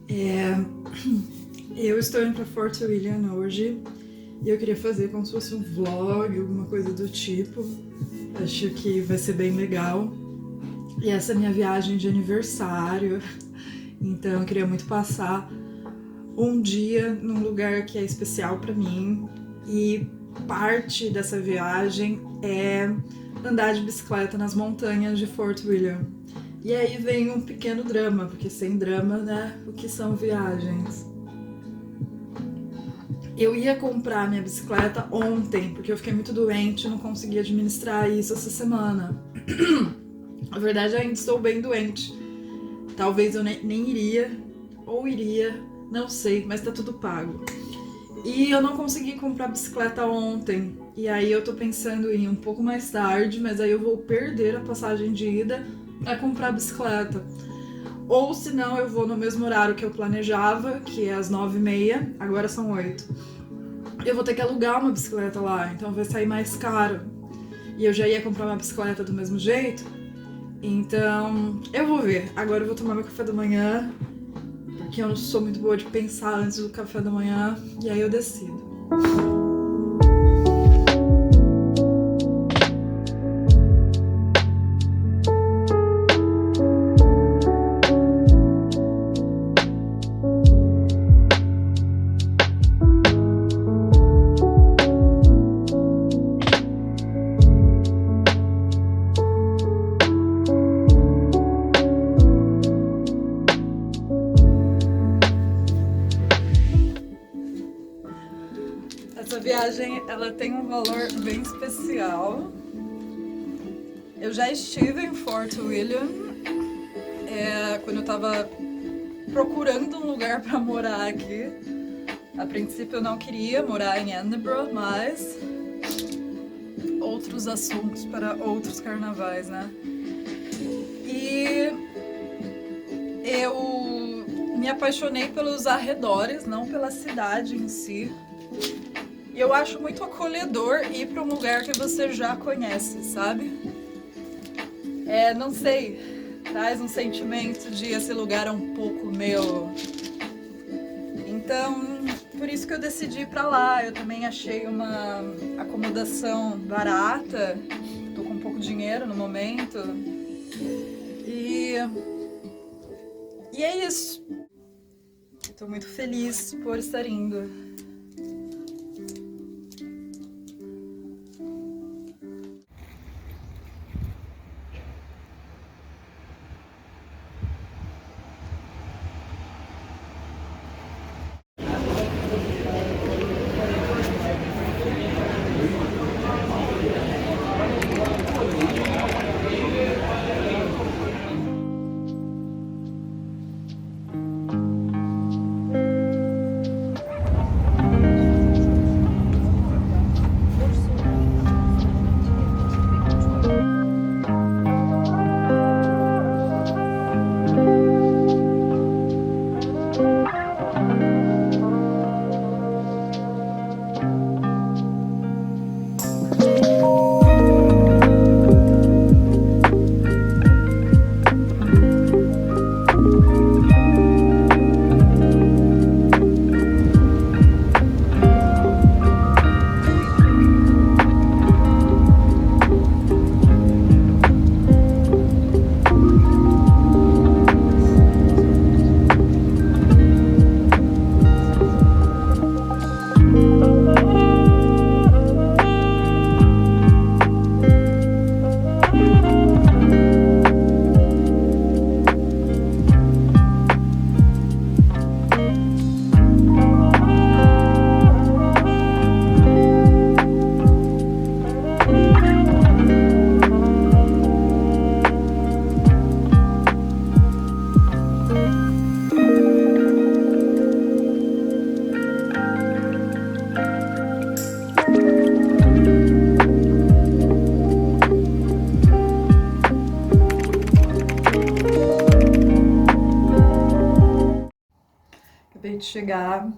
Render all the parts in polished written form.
Eu estou indo para Fort William hoje e eu queria fazer como se fosse um vlog, alguma coisa do tipo. Acho que vai ser bem legal. E essa é a minha viagem de aniversário, então eu queria muito passar um dia num lugar que é especial para mim, e parte dessa viagem é andar de bicicleta nas montanhas de Fort William. E aí vem um pequeno drama, porque sem drama, né, o que são viagens? Eu ia comprar minha bicicleta ontem, porque eu fiquei muito doente e não consegui administrar isso essa semana. Na verdade, eu ainda estou bem doente. Talvez eu nem iria, ou iria, não sei, mas tá tudo pago. E eu não consegui comprar bicicleta ontem. E aí eu tô pensando em ir um pouco mais tarde, mas aí eu vou perder a passagem de ida pra comprar bicicleta. Ou se não, eu vou no mesmo horário que eu planejava, que é às 9h30, agora são 8. Eu vou ter que alugar uma bicicleta lá, então vai sair mais caro. E eu já ia comprar uma bicicleta do mesmo jeito. Então, eu vou ver. Agora eu vou tomar meu café da manhã, porque eu não sou muito boa de pensar antes do café da manhã, e aí eu decido. Essa viagem, ela tem um valor bem especial. Eu já estive em Fort William, quando eu tava procurando um lugar para morar aqui. A princípio eu não queria morar em Edinburgh, mas outros assuntos para outros carnavais, né? E eu me apaixonei pelos arredores, não pela cidade em si. E eu acho muito acolhedor ir para um lugar que você já conhece, sabe? Não sei, traz um sentimento de esse lugar é um pouco meu. Então, por isso que eu decidi ir pra lá. Eu também achei uma acomodação barata. Tô com pouco dinheiro no momento. E é isso. Tô muito feliz por estar indo. Acabei de chegar.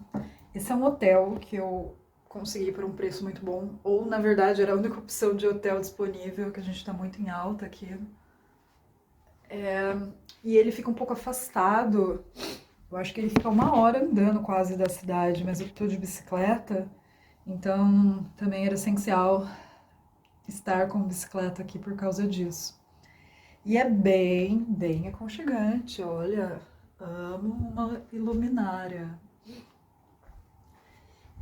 Esse é um hotel que eu consegui por um preço muito bom. Ou, na verdade, era a única opção de hotel disponível, que a gente tá muito em alta aqui. E ele fica um pouco afastado Eu acho que ele fica 1 hora andando quase da cidade, mas eu tô de bicicleta, então também era essencial estar com bicicleta aqui por causa disso. E é bem aconchegante, olha, amo uma iluminária.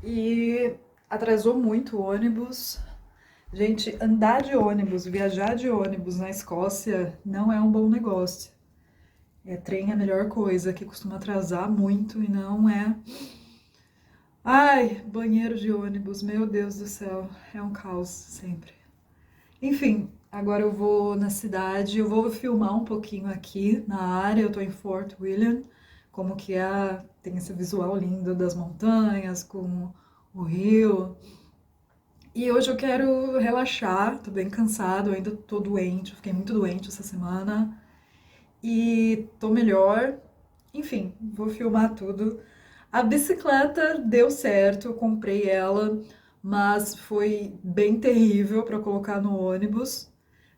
E atrasou muito o ônibus. Gente, andar de ônibus, viajar de ônibus na Escócia não é um bom negócio. Trem é a melhor coisa, que costuma atrasar muito e não é. Ai, banheiro de ônibus, meu Deus do céu, é um caos sempre. Enfim, agora eu vou na cidade, eu vou filmar um pouquinho aqui na área, eu tô em Fort William, como que é, tem esse visual lindo das montanhas com o rio. E hoje eu quero relaxar, tô bem cansado, ainda tô doente, eu fiquei muito doente essa semana e tô melhor. Enfim, vou filmar tudo. A bicicleta deu certo, eu comprei ela, mas foi bem terrível para colocar no ônibus.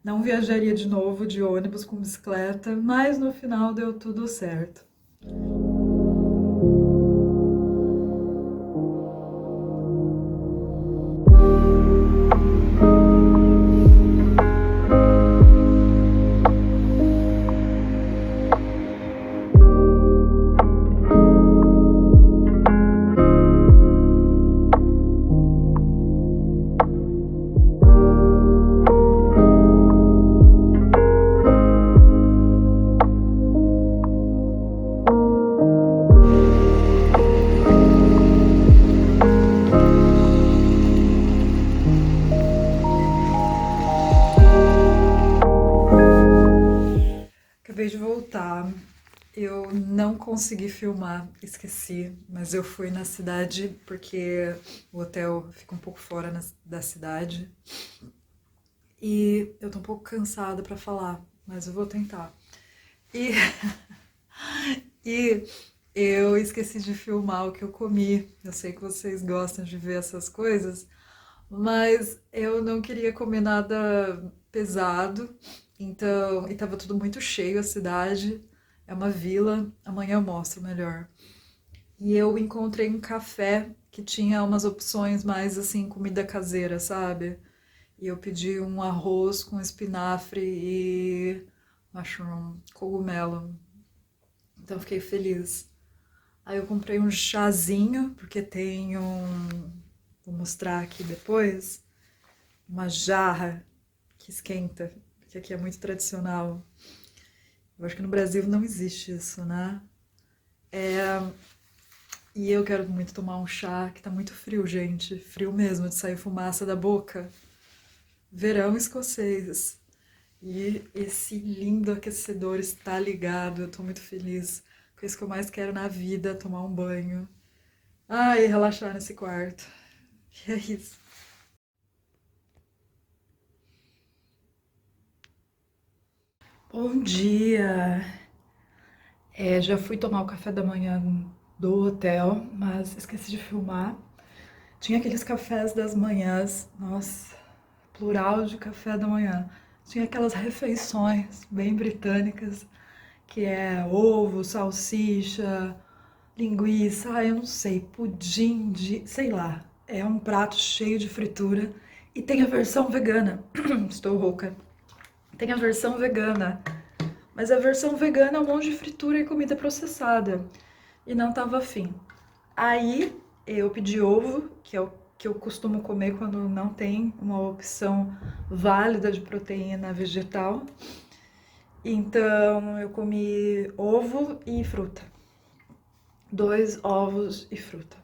Não viajaria de novo de ônibus com bicicleta, mas no final deu tudo certo. Acabei de voltar. Eu não consegui filmar, esqueci, mas eu fui na cidade porque o hotel fica um pouco fora da cidade. E eu tô um pouco cansada pra falar, mas eu vou tentar. E, e eu esqueci de filmar o que eu comi. Eu sei que vocês gostam de ver essas coisas, mas eu não queria comer nada pesado, então, e tava tudo muito cheio a cidade. É uma vila, amanhã eu mostro melhor. E eu encontrei um café que tinha umas opções mais assim, comida caseira, sabe? E eu pedi um arroz com espinafre e mushroom, cogumelo. Então eu fiquei feliz. Aí eu comprei um chazinho, porque tem um. Vou mostrar aqui depois. Uma jarra que esquenta, que aqui é muito tradicional. Eu acho que no Brasil não existe isso, né? E eu quero muito tomar um chá, que tá muito frio, gente. Frio mesmo, de sair fumaça da boca. Verão escocês. E esse lindo aquecedor está ligado. Eu tô muito feliz. Com isso que eu mais quero na vida, tomar um banho. Ai, relaxar nesse quarto. E é isso. Bom dia! Já fui tomar o café da manhã do hotel, mas esqueci de filmar. Tinha aqueles cafés das manhãs, nossa, plural de café da manhã. Tinha aquelas refeições bem britânicas, que é ovo, salsicha, linguiça, eu não sei, pudim de, sei lá. É um prato cheio de fritura e tem a versão vegana. Estou rouca. Tem a versão vegana, mas a versão vegana é um monte de fritura e comida processada. E não tava afim. Aí eu pedi ovo, que é o que eu costumo comer quando não tem uma opção válida de proteína vegetal. Então eu comi ovo e fruta. 2 ovos e fruta.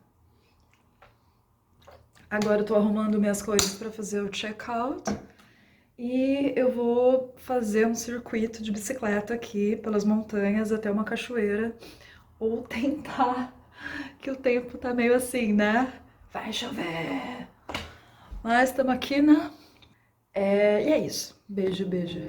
Agora eu tô arrumando minhas coisas para fazer o check-out. E eu vou fazer um circuito de bicicleta aqui pelas montanhas até uma cachoeira. Ou tentar, que o tempo tá meio assim, né? Vai chover. Mas estamos aqui, né? E é isso. Beijo, beijo.